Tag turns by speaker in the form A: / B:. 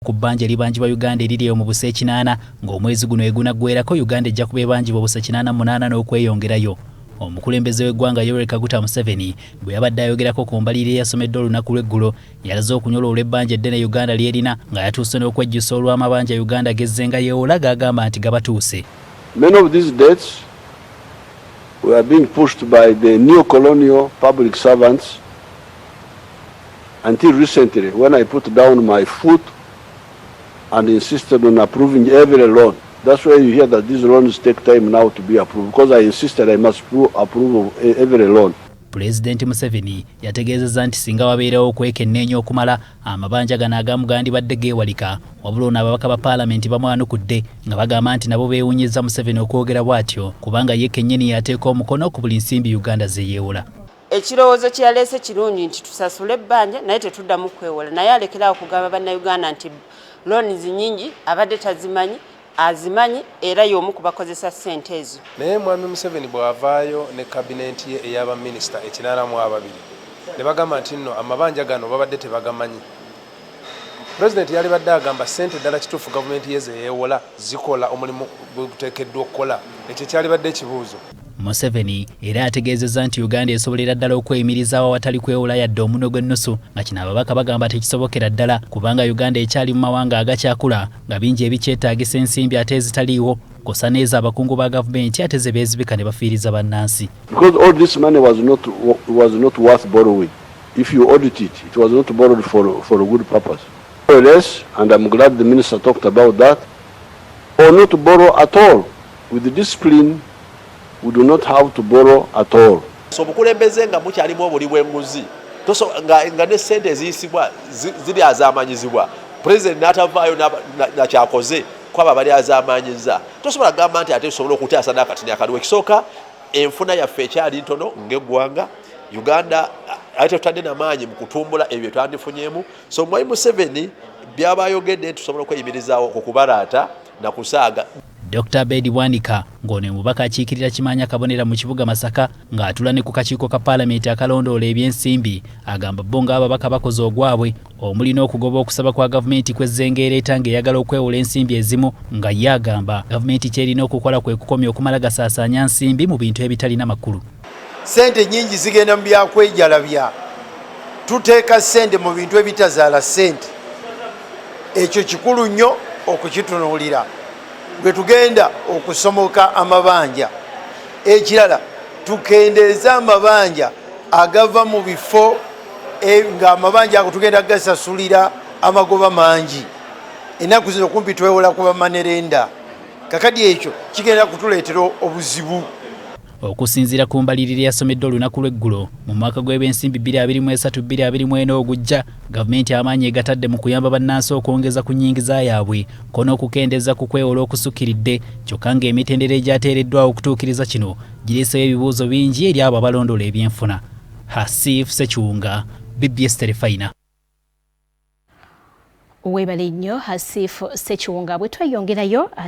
A: ku bbanja eribanjibwa Uganda eriri mu busa 8 ng'omwezi guno egunaggweerako Uganda ejja kuba ebanjibwa busa 88 n'okweyongerayo. Omukulembeze w'eggwanga Yoweri Kaguta Museveni bwe yabadde ayogerako ku mbalirira eyasomedde olunaku lw'eggulo yalaze okunyola olw'ebbanja eddene Uganda lyerina nga yatuuse n'okwejjusa olw'amabanja Uganda gezzenga yeewola g'agamba nti gabatuuse.
B: Many of these dates were being pushed by the neo-colonial public servants until recently when I put down my foot and insisted on approving every loan. That's why you hear that these loans take time now to be approved, because I insisted I must approve of every loan.
A: President Museveni yategeezezza nti singa wabeerawo okwekenneenya okumala amabanja gano agamu gandibadde geewalika wabula n'ababaka ba paalamenti bamwanukudde nga bagamba nti nabo beewunyizza Museveni okwogera bw'atyo kubanga ye kennyini yateeka omukono ku buli nsimbi Uganda ze yeewola.
C: Ekirowoozo kye yaleese kirungi nti tusasule ebbanja naye tetuddamu kwewola, naye alekerawo okugamba bannayuganda nti loans nyingi abadde tazimanyi azimanyi era y'omu ku bakozesa ssente ezo.
D: Naye mwami Museveni bw'avaayo ne kabinenti ye ey'aba minisita 82 ne bagamba nti nno amabanja gano babadde tebagamanyi. Pulezidenti yali badde agamba ssente ddala kituufu gavumenti ye ze yeewola zikola omulimu gwe guteekeddwa okukola. Ekyo kyali badde ekibuuzo.
A: Museveni era ategeezezza nti Uganda esobolera ddala okweyimirizaawo awatali kwewola yadde omuno gw'ennusu nga kino ababaka bagamba tekisobokera ddala kubanga Uganda ekyali mu mawanga agakyakula nga bingi ebikyetaagisa ensimbi ate ezitaliiwo kosa neeza abakungu ba gavumenti ate ze beezibika ne bafiiriza bannansi.
B: Because all this money was not worth borrowing. If you audit it, it was not borrowed for a good purpose. Yes, and I'm glad the minister talked about that, or not to borrow at all. With the discipline, we do not have to borrow at all.
E: So bukulembeze nga mukyalimu obuli bw'enguzi nga ne ssente eziyisibwa ziri azaamanyizibwa president n'atavaayo nakyakoze kwaba bali azaamanyizza tosobola kugamba nti ate tusobola okutaasa n'akatini akaliwo. Ekisooka enfuna yaffe ekyali ntono ng'eggwanga Uganda ate tutadde n'amaanyi mu kutumbula ebyo twandifunyeemu. So mwami Museveni byaba ayogedde tusobola okweyimirizaawo okubalaata na kusaaga.
A: Dr. Bedi Wanika ng'ono mubaka akiikirira Kimanya Kabonera mu kibuga Masaka ng'atula ne ku kakiiko ka paalamenti akalondoola ebyensimbi agamba bo ng'ababaka bakoze ogwabwe omulina okugoba okusaba kwa gavumenti kwezzengeereeta ng'eyagala okwewola ensimbi ezimu nga ye agamba gavumenti kyerina okukola kwe kukomya okumala gasaasaanya nsimbi mu bintu ebitalina makulu.
F: Ssente nyingi zigenda mu byakwejalabya, tuteeka ssente mu bintu ebitazaala ssente. Ekyo kikulu nnyo okukitunuulira bwe tugenda okusomoka amabanja. Ekirala tukendeeza amabanja agava mu bifo nga amabanja ago tugenda gasasulira amagoba mangi. Ennaku zino kumpi twewola kuba manerenda. Kakadi ekyo kigenda kutuleetera obuzibu.
A: Okusinziira ku mbalirira eyasomedde olunaku lw'eggulo mu mwaka gw'ebyensimbi 2023-2024 ogujja gavumenti amaanyi egatadde mu kuyamba bannansi okwongeza ku nnyingiza yaabwe kono okukendeeza ku kwewola okusukkiridde kyokka ng'emitendera egyateereddwawo okutuukiriza kino gireesewo ebibuuzo bingi eri abo abalondoola ebyenfuna. Hasif Sekiwunga, BBS Terefayina.
G: Weebale nnyo Hasif Sekiwunga bwe tweyongerayo